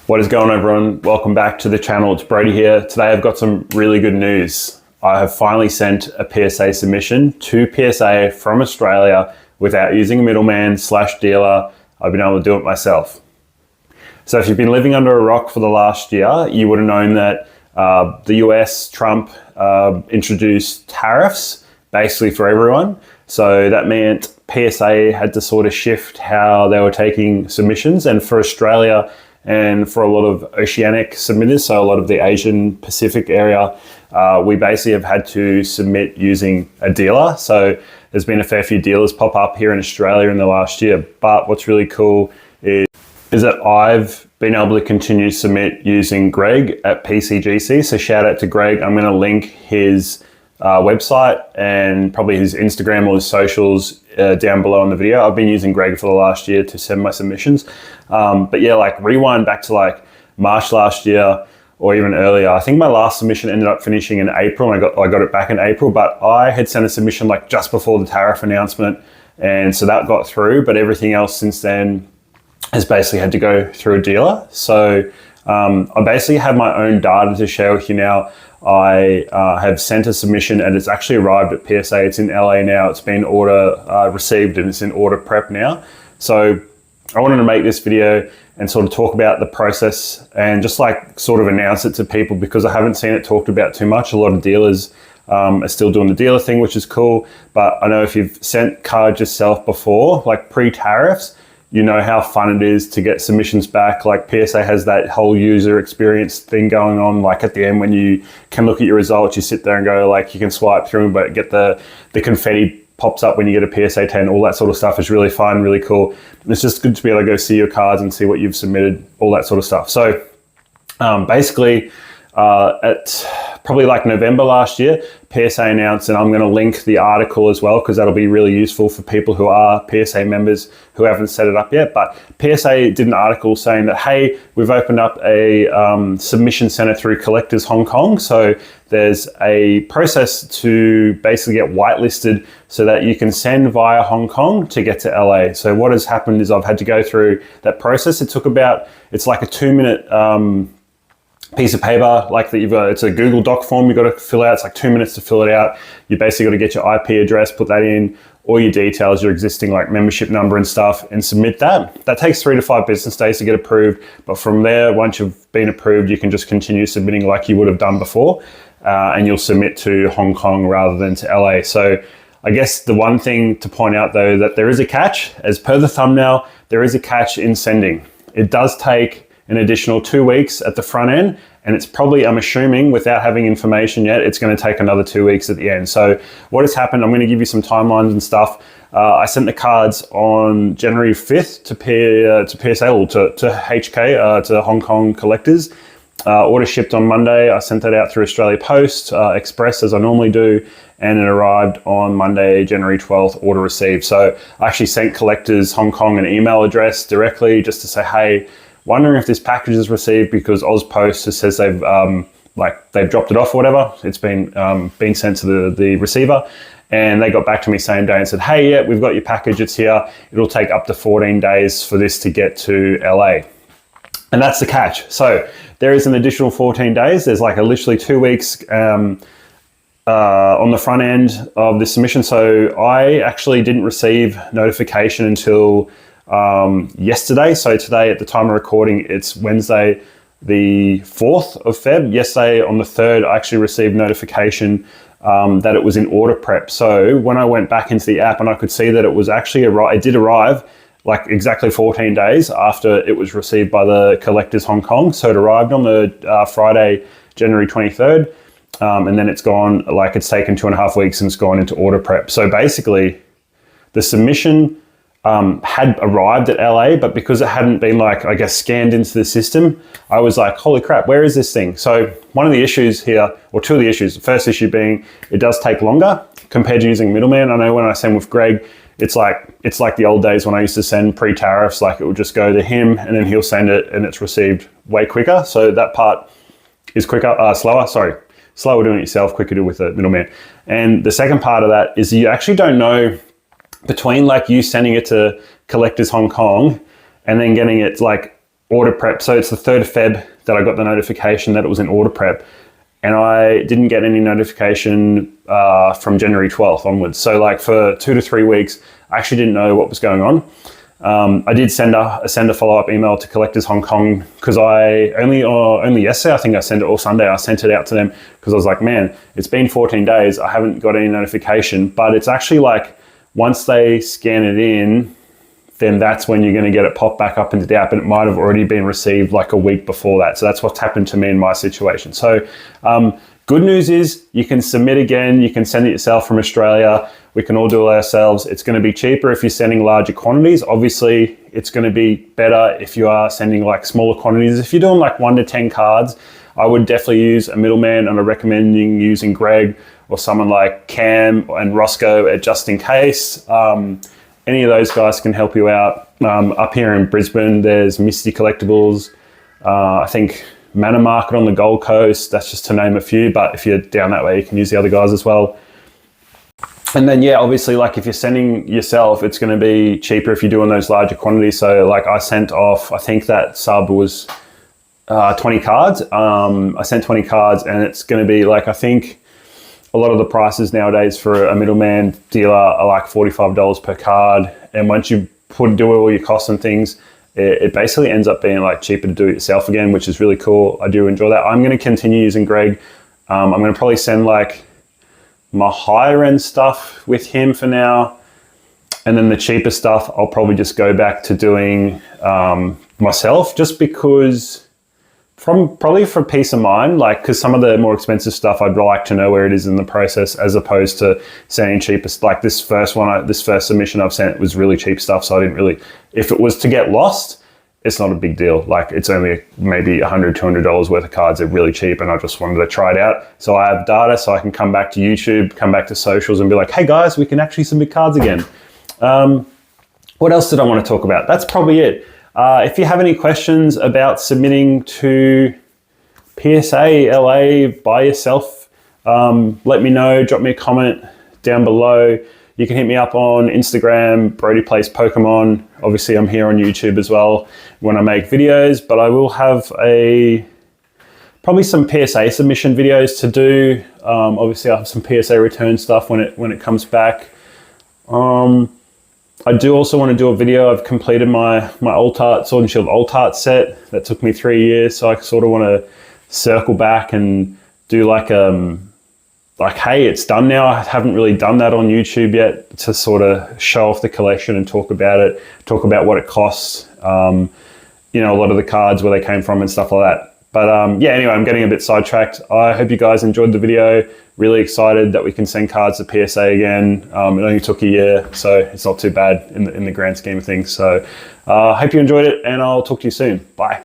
What is going on, everyone? Welcome back to the channel. It's Brody here. Today I've got some really good news. I have finally sent a PSA submission to PSA from Australia without using a middleman / dealer. I've been able to do it myself. So if you've been living under a rock for the last year, you would have known that the US, Trump, introduced tariffs basically for everyone. So that meant PSA had to sort of shift how they were taking submissions. And for Australia and for a lot of oceanic submitters, so a lot of the Asian Pacific area, we basically have had to submit using a dealer. So there's been a fair few dealers pop up here in Australia in the last year. But what's really cool is that I've been able to continue to submit using Greg at PCGC. So shout out to Greg. I'm going to link his website and probably his Instagram or his socials down below in the video. I've been using Greg for the last year to send my submissions. But yeah, like rewind back to like March last year or even earlier. I think my last submission ended up finishing in April, and I got it back in April, but I had sent a submission like just before the tariff announcement. And so that got through, but everything else since then has basically had to go through a dealer. So I basically have my own data to share with you now. I have sent a submission and it's actually arrived at PSA. It's in LA now. It's been received and it's in order prep now. So I wanted to make this video and sort of talk about the process and just like sort of announce it to people because I haven't seen it talked about too much. A lot of dealers are still doing the dealer thing, which is cool. But I know if you've sent cards yourself before, like pre-tariffs, you know how fun it is to get submissions back. Like PSA has that whole user experience thing going on. Like at the end when you can look at your results, you sit there and go like, you can swipe through them, but get the confetti pops up when you get a PSA 10, all that sort of stuff is really fun, really cool. And it's just good to be able to go see your cards and see what you've submitted, all that sort of stuff. So basically at probably like November last year, PSA announced, and I'm going to link the article as well because that'll be really useful for people who are PSA members who haven't set it up yet. But PSA did an article saying that, hey, we've opened up a submission center through Collectors Hong Kong. So there's a process to basically get whitelisted so that you can send via Hong Kong to get to LA. So what has happened is I've had to go through that process. It took it's like a 2-minute piece of paper, like that it's a Google Doc form you've got to fill out. It's like 2 minutes to fill it out. You basically got to get your IP address, put that in, all your details, your existing like membership number and stuff, and submit that. That takes 3 to 5 business days to get approved. But from there, once you've been approved, you can just continue submitting like you would have done before, and you'll submit to Hong Kong rather than to LA. So I guess the one thing to point out though, that there is a catch. As per the thumbnail, there is a catch in sending. It does take an additional 2 weeks at the front end, and it's probably, I'm assuming, without having information yet, it's going to take another 2 weeks at the end. So what has happened, I'm going to give you some timelines and stuff. I sent the cards on January 5th to PSA, or to HK, to Hong Kong collectors. Order shipped on Monday. I sent that out through Australia Post Express as I normally do, and it arrived on Monday, January 12th, order received. So I actually sent collectors Hong Kong an email address directly just to say, hey, wondering if this package is received because AusPost says they've dropped it off or whatever. It's been sent to the receiver, and they got back to me same day and said, hey, yeah, we've got your package, it's here. It'll take up to 14 days for this to get to LA. And that's the catch. So there is an additional 14 days. There's like literally 2 weeks on the front end of the submission. So I actually didn't receive notification until yesterday. So today, at the time of recording, it's Wednesday the 4th of Feb. Yesterday on the 3rd, I actually received notification that it was in order prep. So when I went back into the app and I could see that it was actually it did arrive like exactly 14 days after it was received by the Collectors Hong Kong. So it arrived on the Friday, January 23rd. And then it's gone, like it's taken 2.5 weeks and it's gone into order prep. So basically the submission had arrived at LA, but because it hadn't been like, I guess, scanned into the system, I was like, holy crap, where is this thing? So one of the issues here, or two of the issues, the first issue being it does take longer compared to using middleman. I know when I send with Greg, it's like the old days when I used to send pre-tariffs, like it would just go to him and then he'll send it and it's received way quicker. So that part is slower doing it yourself, quicker to do with a middleman. And the second part of that is you actually don't know between like you sending it to Collectors Hong Kong and then getting it like order prep. So it's the 3rd of Feb that I got the notification that it was in order prep. And I didn't get any notification from January 12th onwards. So like for 2 to 3 weeks, I actually didn't know what was going on. I did send a follow-up email to Collectors Hong Kong because I only yesterday, I think I sent it, or Sunday, I sent it out to them because I was like, man, it's been 14 days. I haven't got any notification, but it's actually like once they scan it in, then that's when you're going to get it pop back up into the app, and it might have already been received like a week before that. So that's what's happened to me in my situation. So good news is you can submit again. You can send it yourself from Australia. We can all do it ourselves. It's going to be cheaper if you're sending larger quantities. Obviously, it's going to be better if you are sending like smaller quantities. If you're doing like 1 to 10 cards, I would definitely use a middleman, and I'm recommending using Greg or someone like Cam and Roscoe at Just In Case. Any of those guys can help you out. Up here in Brisbane, there's Misty Collectibles. I think Manor Market on the Gold Coast. That's just to name a few. But if you're down that way, you can use the other guys as well. And then, yeah, obviously, like if you're sending yourself, it's going to be cheaper if you're doing those larger quantities. So like I sent off, I think that sub was 20 cards. I sent 20 cards, and it's going to be like, I think a lot of the prices nowadays for a middleman dealer are like $45 per card. And once you do all your costs and things, it basically ends up being like cheaper to do it yourself again, which is really cool. I do enjoy that. I'm going to continue using Greg. I'm going to probably send like my higher end stuff with him for now. And then the cheaper stuff, I'll probably just go back to doing myself, just because probably for peace of mind, like, because some of the more expensive stuff, I'd like to know where it is in the process, as opposed to sending cheapest. Like this first submission I've sent was really cheap stuff. So I didn't really, if it was to get lost, it's not a big deal. Like it's only maybe $100, $200 worth of cards. They're really cheap, and I just wanted to try it out. So I have data, so I can come back to YouTube, come back to socials and be like, hey guys, we can actually submit cards again. What else did I want to talk about? That's probably it. If you have any questions about submitting to PSA LA by yourself, let me know. Drop me a comment down below. You can hit me up on Instagram, Brody Plays Pokemon. Obviously, I'm here on YouTube as well when I make videos, but I will have probably some PSA submission videos to do. Obviously, I'll have some PSA return stuff when it comes back. I do also want to do a video. I've completed my Sword and Shield Alt-Art set. That took me 3 years, so I sort of want to circle back and do like, hey, it's done now. I haven't really done that on YouTube yet, to sort of show off the collection and talk about it, talk about what it costs, you know, a lot of the cards, where they came from and stuff like that. But yeah, anyway, I'm getting a bit sidetracked. I hope you guys enjoyed the video. Really excited that we can send cards to PSA again. It only took a year, so it's not too bad in the grand scheme of things. So I hope you enjoyed it, and I'll talk to you soon. Bye.